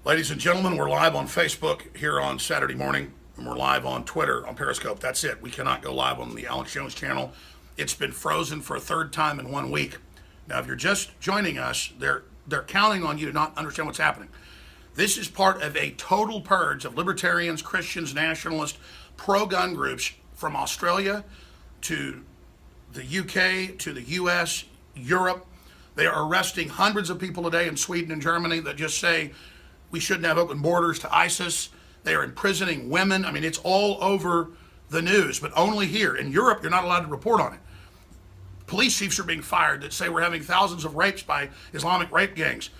Ladies and gentlemen, we're live on Facebook here on Saturday morning, and we're live on Twitter on Periscope. That's it. We cannot go live on the Alex Jones channel. It's been frozen for a third time in 1 week. Now, if you're just joining us, they're counting on you to not understand what's happening. This is part of a total purge of libertarians, Christians, nationalists, pro-gun groups from Australia to the UK to the US, Europe. They are arresting hundreds of people a day in Sweden and Germany that just say we shouldn't have open borders to ISIS. They are imprisoning women. I mean, it's all over the news, but only here. In Europe, you're not allowed to report on it. Police chiefs are being fired that say we're having thousands of rapes by Islamic rape gangs.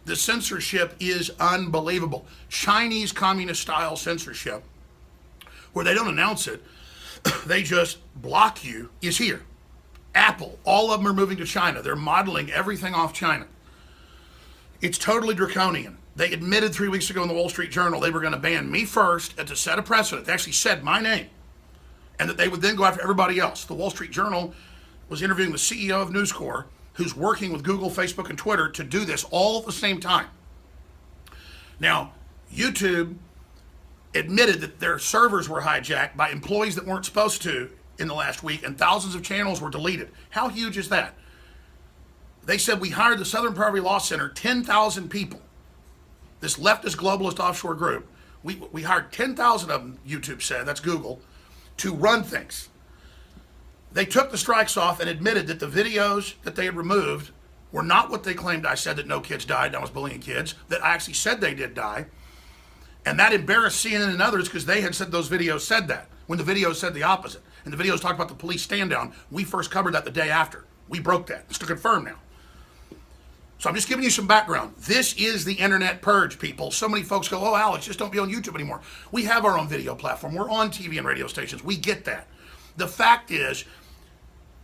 The censorship is unbelievable. Chinese communist-style censorship, where they don't announce it, they just block you, is here. Apple, all of them are moving to China. They're modeling everything off China. It's totally draconian. They admitted 3 weeks ago in the Wall Street Journal they were going to ban me first and to set a precedent. They actually said my name, and that they would then go after everybody else. The Wall Street Journal was interviewing the CEO of News Corp, who's working with Google, Facebook, and Twitter to do this all at the same time. Now, YouTube admitted that their servers were hijacked by employees that weren't supposed to in the last week, and thousands of channels were deleted. How huge is that? They said we hired the Southern Poverty Law Center, 10,000 people. This leftist globalist offshore group, we hired 10,000 of them, YouTube said, that's Google, to run things. They took the strikes off and admitted that the videos that they had removed were not what they claimed I said, that no kids died and I was bullying kids, that I actually said they did die. And that embarrassed CNN and others because they had said those videos said that, when the videos said the opposite. And the videos talked about the police stand down. We first covered that the day after. We broke that. It's to confirm now. So I'm just giving you some background. This is the internet purge, people. So many folks go, oh, Alex, just don't be on YouTube anymore. We have our own video platform. We're on TV and radio stations. We get that. The fact is,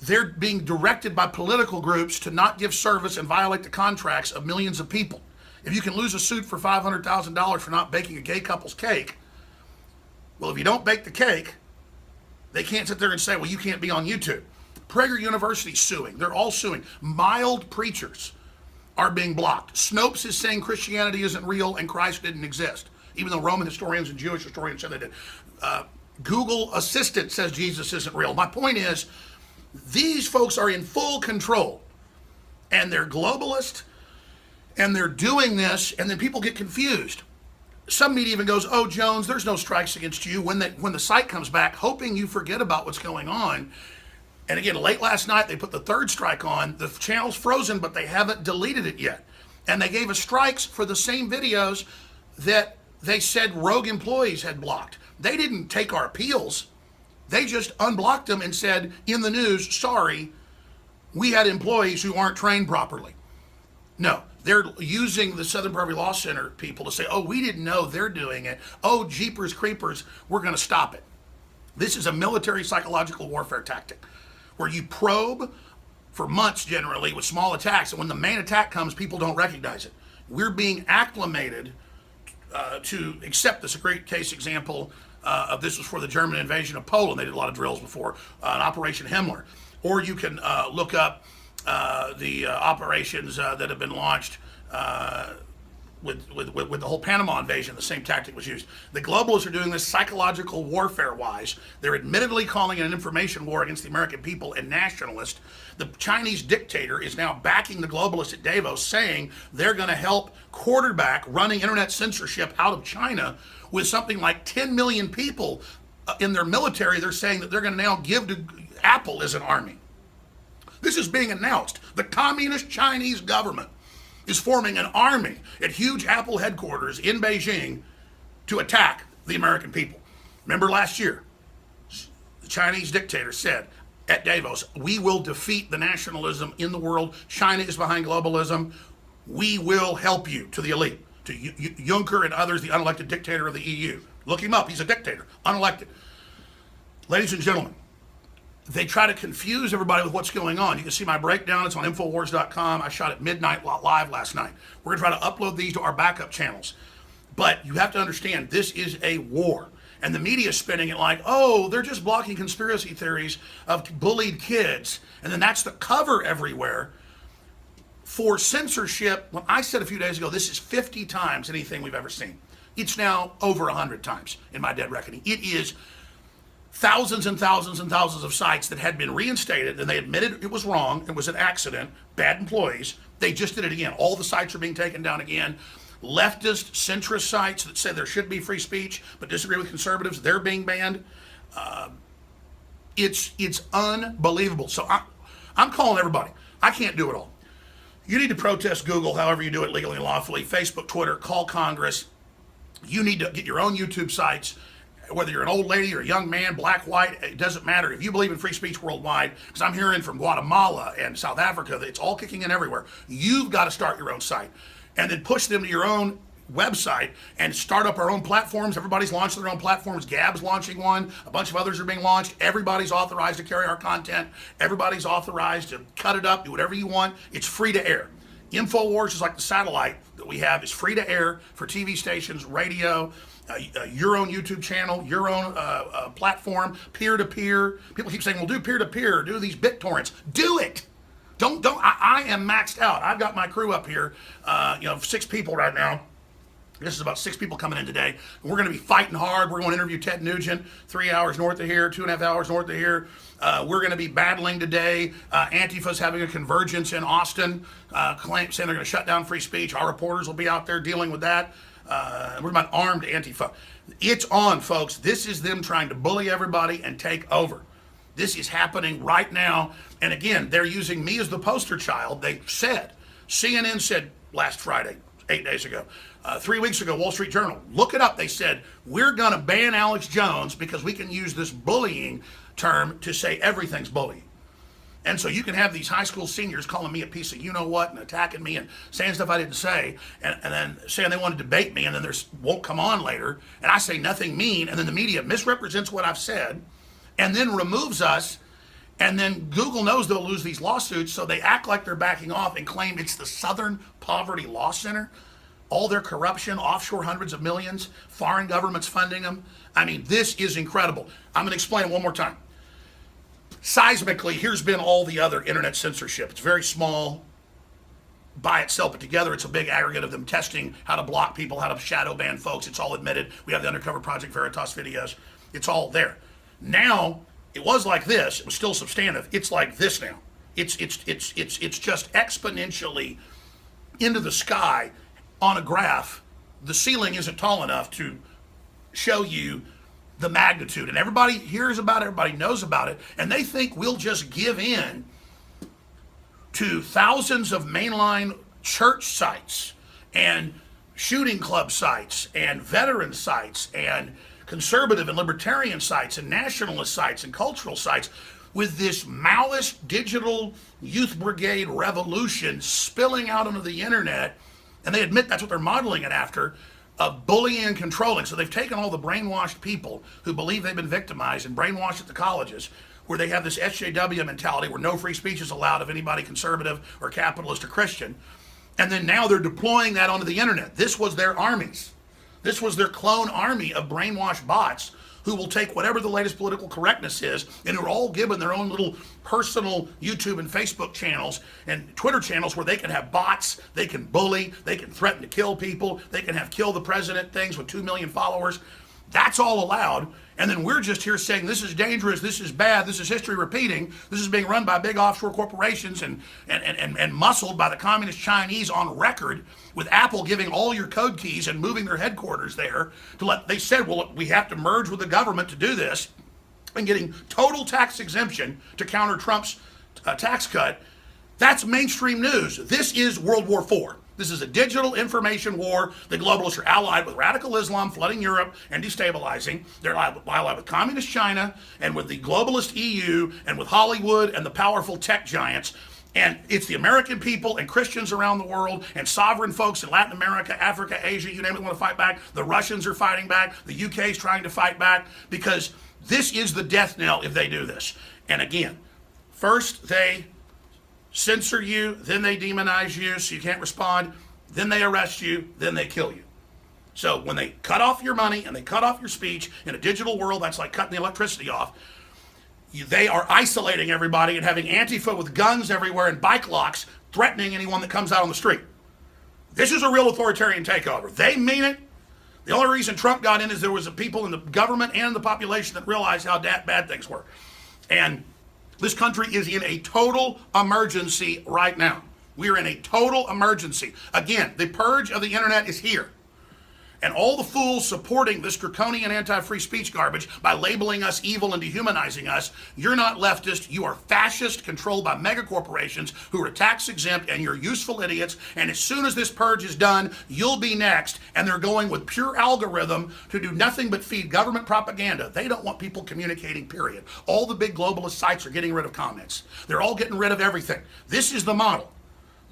they're being directed by political groups to not give service and violate the contracts of millions of people. If you can lose a suit for $500,000 for not baking a gay couple's cake, well, if you don't bake the cake, they can't sit there and say, well, you can't be on YouTube. Prager University's suing. They're all suing. Mild preachers are being blocked. Snopes is saying Christianity isn't real and Christ didn't exist, even though Roman historians and Jewish historians said they did. Google Assistant says Jesus isn't real. My point is, these folks are in full control, and they're globalist, and they're doing this, and then people get confused. Some media even goes, oh, Jones, there's no strikes against you, when the site comes back, hoping you forget about what's going on. And again, late last night, they put the third strike on. The channel's frozen, but they haven't deleted it yet. And they gave us strikes for the same videos that they said rogue employees had blocked. They didn't take our appeals. They just unblocked them and said in the news, sorry, we had employees who aren't trained properly. No, they're using the Southern Poverty Law Center people to say, oh, we didn't know they're doing it. Oh, jeepers creepers, we're going to stop it. This is a military psychological warfare tactic where you probe for months generally with small attacks, and when the main attack comes, people don't recognize it. We're being acclimated to accept this. A great case example of this was for the German invasion of Poland. They did a lot of drills before, an Operation Himmler. Or you can look up the operations that have been launched with the whole Panama invasion. The same tactic was used. The globalists are doing this psychological warfare-wise. They're admittedly calling it an information war against the American people and nationalists. The Chinese dictator is now backing the globalists at Davos, saying they're going to help quarterback running internet censorship out of China with something like 10 million people in their military. They're saying that they're going to now give to Apple as an army. This is being announced. The communist Chinese government is forming an army at huge Apple headquarters in Beijing to attack the American people. Remember last year, the Chinese dictator said at Davos, we will defeat the nationalism in the world. China is behind globalism. We will help you, to the elite, to Juncker and others, the unelected dictator of the EU. Look him up. He's a dictator, unelected. Ladies and gentlemen, they try to confuse everybody with what's going on. You can see my breakdown. It's on InfoWars.com. I shot at midnight live last night. We're going to try to upload these to our backup channels. But you have to understand, this is a war. And the media is spinning it like, oh, they're just blocking conspiracy theories of bullied kids. And then that's the cover everywhere. for censorship, when I said a few days ago, this is 50 times anything we've ever seen. It's now over 100 times in my dead reckoning. It is thousands and thousands and thousands of sites that had been reinstated, and they admitted it was wrong, it was an accident, bad employees. They just did it again. All the sites are being taken down again. Leftist, centrist sites that say there should be free speech but disagree with conservatives, they're being banned. It's unbelievable. So I'm calling everybody. I can't do it all. You need to protest Google however you do it legally and lawfully. Facebook, Twitter, call Congress. You need to get your own YouTube sites. Whether you're an old lady or a young man, black, white, it doesn't matter. If you believe in free speech worldwide, because I'm hearing from Guatemala and South Africa that it's all kicking in everywhere, you've got to start your own site and then push them to your own website and start up our own platforms. Everybody's launching their own platforms. Gab's launching one. A bunch of others are being launched. Everybody's authorized to carry our content. Everybody's authorized to cut it up, do whatever you want. It's free to air. InfoWars is like the satellite that we have. It's free to air for TV stations, radio, your own YouTube channel, your own platform, peer-to-peer. People keep saying, well, do peer-to-peer, do these BitTorrents. Do it. Don't. I am maxed out. I've got my crew up here, 6 people right now. This is about 6 people coming in today. And we're going to be fighting hard. We're going to interview Ted Nugent, 3 hours north of here, 2.5 hours north of here. We're going to be battling today. Antifa's having a convergence in Austin, saying they're going to shut down free speech. Our reporters will be out there dealing with that. We're about armed Antifa. It's on, folks. This is them trying to bully everybody and take over. This is happening right now. And again, they're using me as the poster child. They said, CNN said last Friday, 8 days ago, 3 weeks ago, Wall Street Journal, look it up. They said, we're going to ban Alex Jones because we can use this bullying term to say everything's bullying. And so you can have these high school seniors calling me a piece of you-know-what and attacking me and saying stuff I didn't say, and then saying they want to debate me, and then won't come on later, and I say nothing mean, and then the media misrepresents what I've said, and then removes us, and then Google knows they'll lose these lawsuits, so they act like they're backing off and claim it's the Southern Poverty Law Center. All their corruption, offshore hundreds of millions, foreign governments funding them. I mean, this is incredible. I'm going to explain it one more time. Seismically, here's been all the other internet censorship. It's very small by itself, but together it's a big aggregate of them testing how to block people, how to shadow ban folks. It's all admitted. We have the Undercover Project Veritas videos. It's all there. Now, it was like this. It was still substantive. It's like this now. It's just exponentially into the sky on a graph. The ceiling isn't tall enough to show you the magnitude, and everybody hears about it, everybody knows about it, and they think we'll just give in to thousands of mainline church sites and shooting club sites and veteran sites and conservative and libertarian sites and nationalist sites and cultural sites with this Maoist digital youth brigade revolution spilling out onto the internet. And they admit that's what they're modeling it after, of bullying and controlling. So they've taken all the brainwashed people who believe they've been victimized and brainwashed at the colleges, where they have this SJW mentality where no free speech is allowed of anybody conservative or capitalist or Christian. And then now they're deploying that onto the internet. This was their armies. This was their clone army of brainwashed bots who will take whatever the latest political correctness is, and who are all given their own little personal YouTube and Facebook channels and Twitter channels where they can have bots, they can bully, they can threaten to kill people, they can have kill the president things with 2 million followers. That's all allowed. And then we're just here saying this is dangerous, this is bad, this is history repeating, this is being run by big offshore corporations and muscled by the communist Chinese on record, with Apple giving all your code keys and moving their headquarters there they said, well, we have to merge with the government to do this, and getting total tax exemption to counter Trump's tax cut. That's mainstream news. This is World War IV. This is a digital information war. The globalists are allied with radical Islam flooding Europe and destabilizing. They're allied with communist China and with the globalist EU and with Hollywood and the powerful tech giants. And it's the American people and Christians around the world and sovereign folks in Latin America, Africa, Asia, you name it, want to fight back. The Russians are fighting back. The UK is trying to fight back, because this is the death knell if they do this. And again, first they censor you, then they demonize you so you can't respond, then they arrest you, then they kill you. So when they cut off your money and they cut off your speech in a digital world, that's like cutting the electricity off. They are isolating everybody and having Antifa with guns everywhere and bike locks threatening anyone that comes out on the street. This is a real authoritarian takeover. They mean it. The only reason Trump got in is there was people in the government and the population that realized how bad things were. And this country is in a total emergency right now. We are in a total emergency. Again, the purge of the internet is here. And all the fools supporting this draconian anti-free speech garbage by labeling us evil and dehumanizing us, you're not leftist, you are fascist, controlled by mega corporations who are tax exempt, and you're useful idiots. And as soon as this purge is done, you'll be next. And they're going with pure algorithm to do nothing but feed government propaganda. They don't want people communicating, period. All the big globalist sites are getting rid of comments. They're all getting rid of everything. This is the model.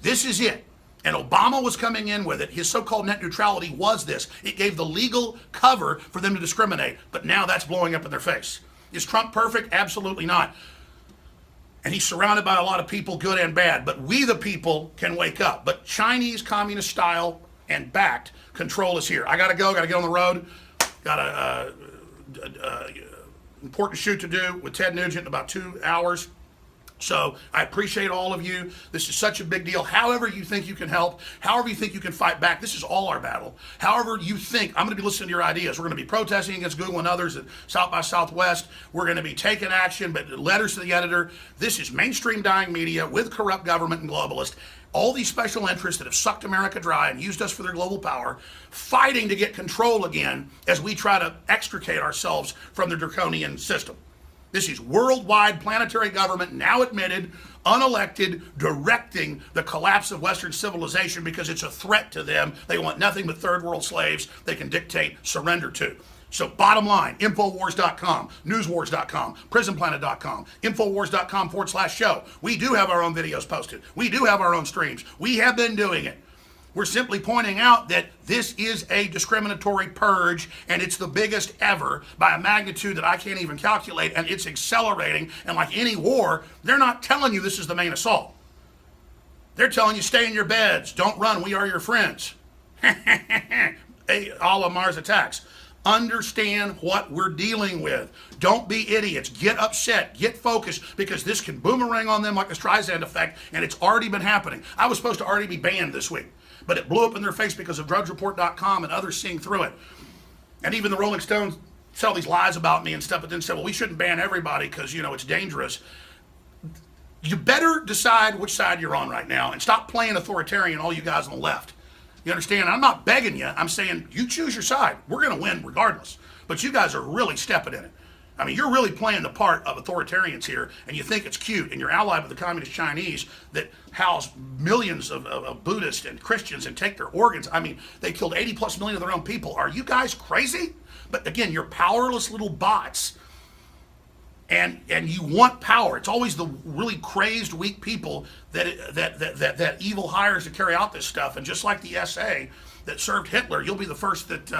This is it. And Obama was coming in with it. His so-called net neutrality was this. It gave the legal cover for them to discriminate. But now that's blowing up in their face. Is Trump perfect? Absolutely not. And he's surrounded by a lot of people, good and bad. But we, the people, can wake up. But Chinese communist style and backed control is here. I got to go. Got to get on the road. Got a important shoot to do with Ted Nugent in about 2 hours. So I appreciate all of you. This is such a big deal. However you think you can help, however you think you can fight back, this is all our battle. However you think, I'm going to be listening to your ideas. We're going to be protesting against Google and others at South by Southwest. We're going to be taking action, but letters to the editor. This is mainstream dying media with corrupt government and globalists. All these special interests that have sucked America dry and used us for their global power, fighting to get control again as we try to extricate ourselves from the draconian system. This is worldwide planetary government, now admitted, unelected, directing the collapse of Western civilization because it's a threat to them. They want nothing but third world slaves they can dictate, surrender to. So bottom line, InfoWars.com, NewsWars.com, PrisonPlanet.com, InfoWars.com/show. We do have our own videos posted. We do have our own streams. We have been doing it. We're simply pointing out that this is a discriminatory purge, and it's the biggest ever by a magnitude that I can't even calculate, and it's accelerating. And like any war, they're not telling you this is the main assault. They're telling you stay in your beds, don't run, we are your friends. A la Mars Attacks. Understand what we're dealing with. Don't be idiots. Get upset. Get focused, because this can boomerang on them like the Streisand effect, and it's already been happening. I was supposed to already be banned this week, but it blew up in their face because of DrudgeReport.com and others seeing through it. And even the Rolling Stones tell these lies about me and stuff, but then say, well, we shouldn't ban everybody because, you know, it's dangerous. You better decide which side you're on right now and stop playing authoritarian, all you guys on the left. You understand? I'm not begging you. I'm saying you choose your side. We're going to win regardless. But you guys are really stepping in it. I mean, you're really playing the part of authoritarians here, and you think it's cute, and you're allied with the communist Chinese that house millions of Buddhists and Christians and take their organs. I mean, they killed 80+ million of their own people. Are you guys crazy? But again, you're powerless little bots, and you want power. It's always the really crazed, weak people that evil hires to carry out this stuff. And just like the SA that served Hitler, you'll be the first that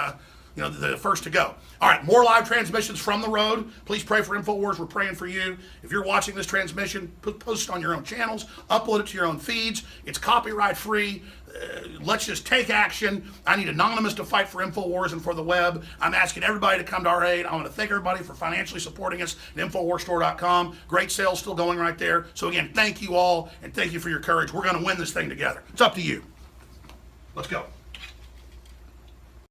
the first to go. All right, more live transmissions from the road. Please pray for InfoWars. We're praying for you. If you're watching this transmission, post it on your own channels, upload it to your own feeds. It's copyright free. Let's just take action. I need Anonymous to fight for InfoWars and for the web. I'm asking everybody to come to our aid. I want to thank everybody for financially supporting us at InfoWarsStore.com. Great sales still going right there. So again, thank you all, and thank you for your courage. We're going to win this thing together. It's up to you. Let's go.